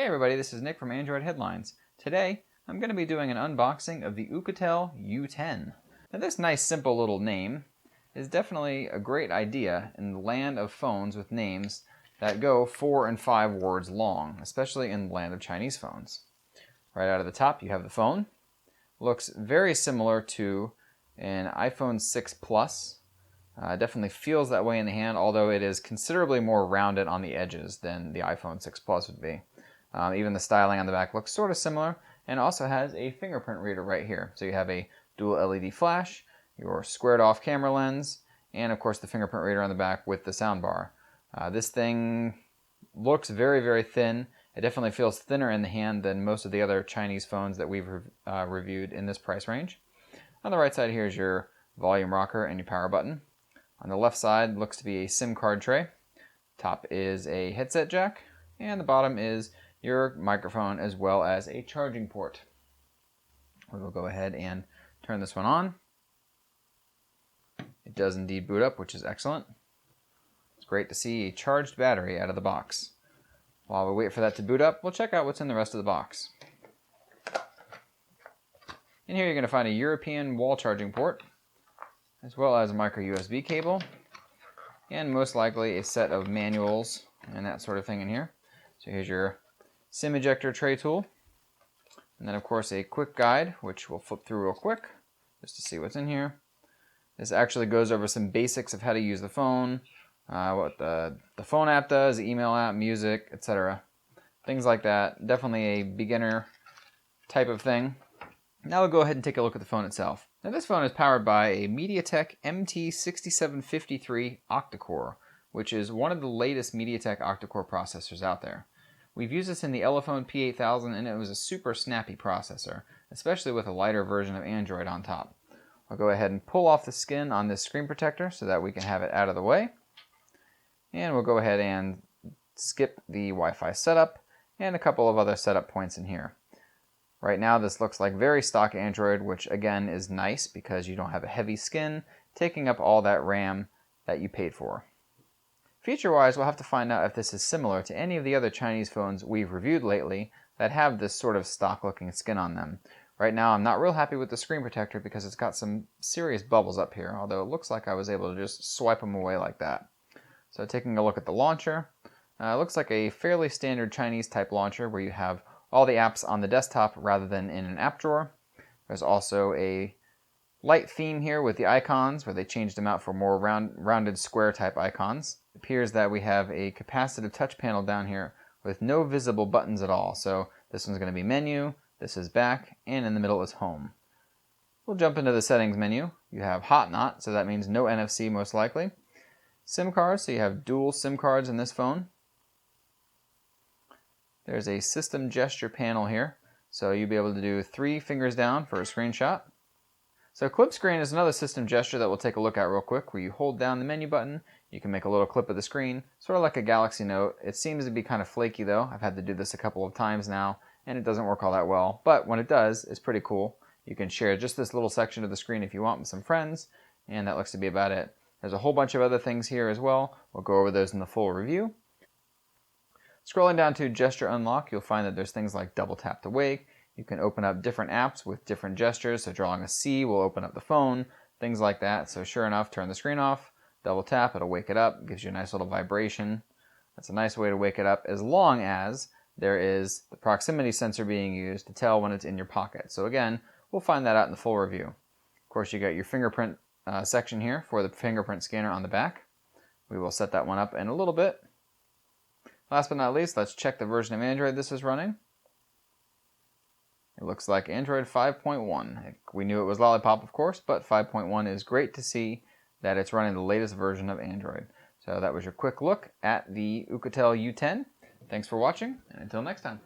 Hey everybody, this is Nick from Android Headlines. Today, I'm going to be doing an unboxing of the Oukitel U10. Now this nice simple little name is definitely a great idea in the land of phones with names that go 4 and 5 words long, especially in the land of Chinese phones. Right out of the top you have the phone. Looks very similar to an iPhone 6 Plus. Definitely feels that way in the hand, although it is considerably more rounded on the edges than the iPhone 6 Plus would be. Even the styling on the back looks sort of similar, and also has a fingerprint reader right here. So you have a dual LED flash, your squared off camera lens, and of course the fingerprint reader on the back with the sound bar. This thing looks very, very thin. It definitely feels thinner in the hand than most of the other Chinese phones that we've reviewed in this price range. On the right side here is your volume rocker and your power button. On the left side looks to be a SIM card tray. Top is a headset jack, and the bottom is your microphone as well as a charging port. We will go ahead and turn this one on. It does indeed boot up, which is excellent. It's great to see a charged battery out of the box. While we wait for that to boot up, we'll check out what's in the rest of the box. In here you're going to find a European wall charging port, as well as a micro USB cable, and most likely a set of manuals and that sort of thing in here. So here's your SIM ejector tray tool, and then of course a quick guide, which we'll flip through real quick just to see what's in here. This actually goes over some basics of how to use the phone, what the phone app does, the email app, music, etc. Things like that. Definitely a beginner type of thing. Now we'll go ahead and take a look at the phone itself. Now this phone is powered by a MediaTek MT6753 octa-core, which is one of the latest MediaTek octa-core processors out there. We've used this in the Elephone P8000 and it was a super snappy processor, especially with a lighter version of Android on top. I'll go ahead and pull off the skin on this screen protector so that we can have it out of the way. And we'll go ahead and skip the Wi-Fi setup and a couple of other setup points in here. Right now this looks like very stock Android, which again is nice because you don't have a heavy skin taking up all that RAM that you paid for. Feature-wise, we'll have to find out if this is similar to any of the other Chinese phones we've reviewed lately that have this sort of stock-looking skin on them. Right now, I'm not real happy with the screen protector because it's got some serious bubbles up here, although it looks like I was able to just swipe them away like that. So taking a look at the launcher, it looks like a fairly standard Chinese type launcher where you have all the apps on the desktop rather than in an app drawer. There's also a light theme here with the icons where they changed them out for more rounded square type icons. It appears that we have a capacitive touch panel down here with no visible buttons at all. So this one's going to be menu, this is back, and in the middle is home. We'll jump into the settings menu. You have hot not, so that means no NFC most likely. SIM cards, so you have dual SIM cards in this phone. There's a system gesture panel here, so you'll be able to do 3 fingers down for a screenshot. So clip screen is another system gesture that we'll take a look at real quick, where you hold down the menu button, you can make a little clip of the screen, sort of like a Galaxy Note. It seems to be kind of flaky though. I've had to do this a couple of times now, and it doesn't work all that well, but when it does, it's pretty cool. You can share just this little section of the screen if you want with some friends, and that looks to be about it. There's a whole bunch of other things here as well. We'll go over those in the full review. Scrolling down to gesture unlock, you'll find that there's things like double tap to wake. You can open up different apps with different gestures, so drawing a C will open up the phone, things like that. So sure enough, turn the screen off, double tap, it'll wake it up, gives you a nice little vibration. That's a nice way to wake it up, as long as there is the proximity sensor being used to tell when it's in your pocket. So again, we'll find that out in the full review. Of course, you got your fingerprint section here for the fingerprint scanner on the back. We will set that one up in a little bit. Last but not least, let's check the version of Android this is running. It looks like Android 5.1. We knew it was Lollipop, of course, but 5.1 is great to see that it's running the latest version of Android. So that was your quick look at the Oukitel U10. Thanks for watching, and until next time.